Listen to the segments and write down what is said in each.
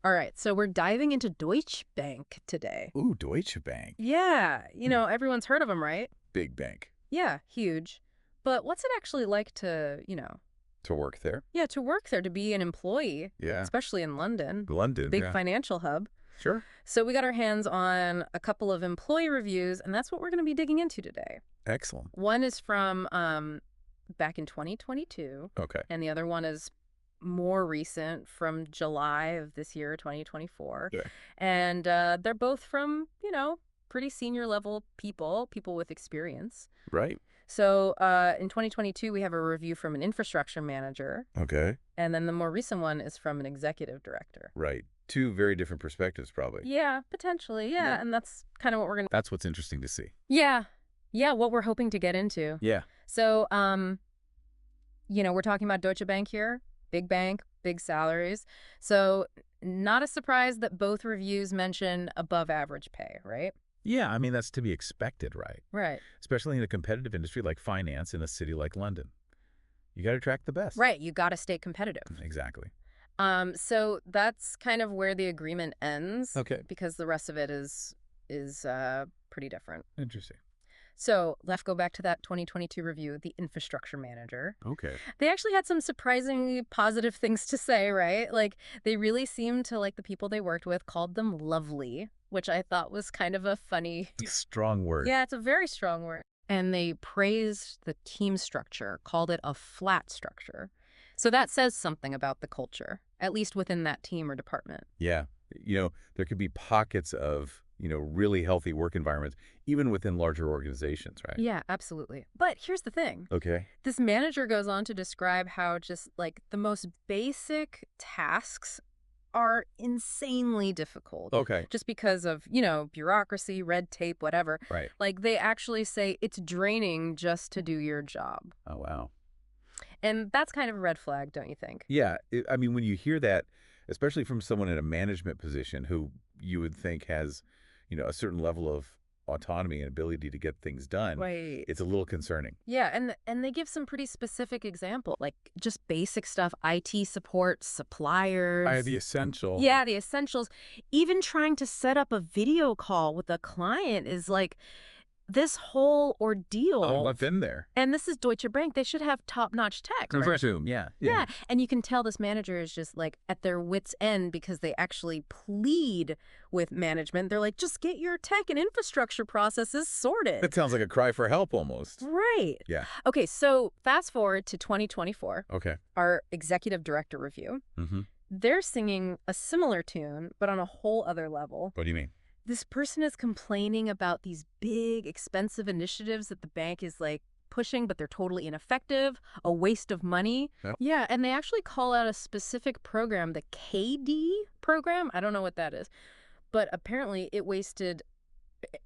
All right, so we're diving into Deutsche Bank today. Ooh, Deutsche Bank. Yeah, Hmm. everyone's heard of them, right? Big bank. Yeah, huge. But what's it actually like to, To work there? yeah, to work there, to be an employee, Yeah. especially in London, London, big yeah. financial hub? Sure. So we got our hands on a couple of employee reviews, and that's what we're going to be digging into today. Excellent. One is from back in 2022, Okay. and the other one is more recent from July of this year, 2024. Yeah. And they're both from, pretty senior level people with experience. Right. So in 2022, we have a review from an infrastructure manager. Okay. And then the more recent one is from an executive director. Right. Two very different perspectives, probably. Yeah, potentially. Yeah. Yeah. And that's kind of what we're going to. That's what's interesting to see. Yeah. Yeah. What we're hoping to get into. Yeah. So, we're talking about Deutsche Bank here. Big bank, big salaries. So not a surprise that both reviews mention above average pay, right? Yeah, I mean, that's to be expected, right? Right. Especially in a competitive industry like finance in a city like London. You got to attract the best. Right. You got to stay competitive. Exactly. So that's kind of where the agreement ends. Okay. Because the rest of it is pretty different. Interesting. So let's go back to that 2022 review, the infrastructure manager. Okay. They actually had some surprisingly positive things to say, right? Like, they really seemed to like the people they worked with, called them lovely, which I thought was kind of a funny... Strong word. Yeah, it's a very strong word. And they praised the team structure, called it a flat structure. So that says something about the culture, at least within that team or department. Yeah. There could be pockets of, really healthy work environments, even within larger organizations, right? Yeah, absolutely. But here's the thing. Okay. This manager goes on to describe how just like the most basic tasks are insanely difficult. Okay. Just because of, bureaucracy, red tape, whatever. Right. Like they actually say it's draining just to do your job. Oh, wow. And that's kind of a red flag, don't you think? Yeah. I mean, when you hear that, especially from someone in a management position who you would think has, a certain level of autonomy and ability to get things done, Right. it's a little concerning. Yeah, and they give some pretty specific examples, like just basic stuff, IT support, suppliers. The essential. Yeah, the essentials. Even trying to set up a video call with a client is like this whole ordeal. Oh, I've been there. And this is Deutsche Bank. They should have top-notch tech. I Right? presume, yeah. Yeah, and you can tell this manager is just like at their wits' end because they actually plead with management. They're like, just get your tech and infrastructure processes sorted. That sounds like a cry for help almost. Right. Yeah. Okay, so fast forward to 2024, Okay. our executive director review. Mm-hmm. They're singing a similar tune, but on a whole other level. What do you mean? This person is complaining about these big, expensive initiatives that the bank is like pushing, but they're totally ineffective, a waste of money. Yep. Yeah, and they actually call out a specific program, the KD program. I don't know what that is, but apparently it wasted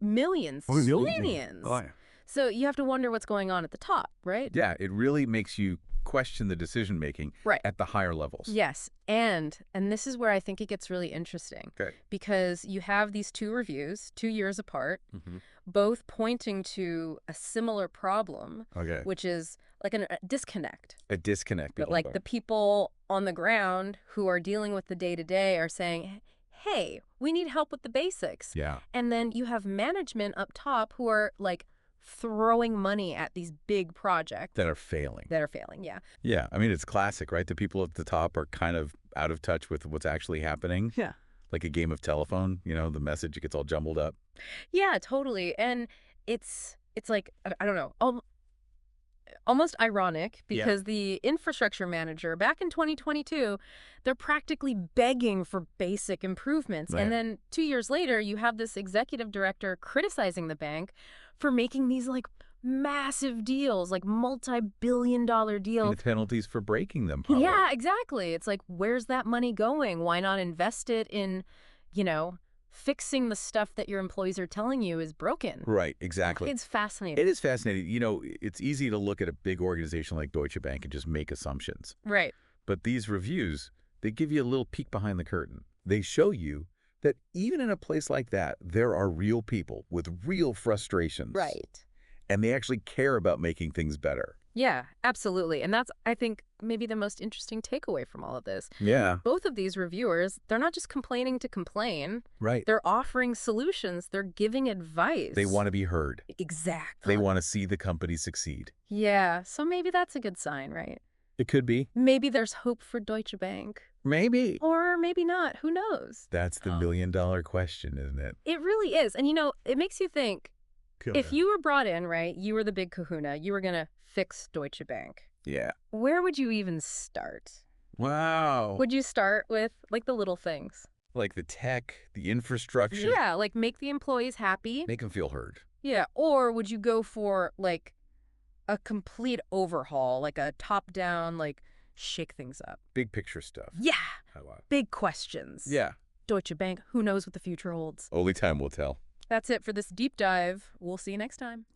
millions. Millions. Oh, yeah. So you have to wonder what's going on at the top, right? Yeah, it really makes you question the decision-making Right. at the higher levels. Yes, and this is where I think it gets really interesting. Okay. Because you have these two reviews, 2 years apart, Mm-hmm. both pointing to a similar problem, Okay. which is like a disconnect. A disconnect. But like the people on the ground who are dealing with the day-to-day are saying, hey, we need help with the basics. Yeah. And then you have management up top who are like throwing money at these big projects That are failing. yeah. Yeah, I mean, it's classic, right? The people at the top are kind of out of touch with what's actually happening. Yeah. Like a game of telephone, the message gets all jumbled up. Yeah, totally. And it's like, I don't know, almost ironic because the infrastructure manager back in 2022, they're practically begging for basic improvements. Right. And then 2 years later, you have this executive director criticizing the bank for making these like massive deals, like multi-billion-dollar And deals. the penalties for breaking them, probably. Yeah, exactly. It's like, where's that money going? Why not invest it in, fixing the stuff that your employees are telling you is broken? Right, exactly. It's fascinating. It is fascinating. It's easy to look at a big organization like Deutsche Bank and just make assumptions. Right. But these reviews, they give you a little peek behind the curtain. They show you that even in a place like that, there are real people with real frustrations. Right. And they actually care about making things better. Yeah, absolutely. And that's, I think, maybe the most interesting takeaway from all of this. Yeah. Both of these reviewers, they're not just complaining to complain. Right. They're offering solutions. They're giving advice. They want to be heard. Exactly. They want to see the company succeed. Yeah, so maybe that's a good sign, right? It could be. Maybe there's hope for Deutsche Bank. Maybe. Or maybe not. Who knows? That's the million-dollar question, isn't it? It really is. And, it makes you think, if you were brought in, right, you were the big kahuna, you were going to fix Deutsche Bank. Yeah. Where would you even start? Wow. Would you start with, like, the little things? Like the tech, the infrastructure. Yeah, like make the employees happy. Make them feel heard. Yeah, or would you go for, like, a complete overhaul, like a top-down, like, shake things up? Big picture stuff. Yeah. I love. Big questions. Yeah. Deutsche Bank, who knows what the future holds? Only time will tell. That's it for this deep dive. We'll see you next time.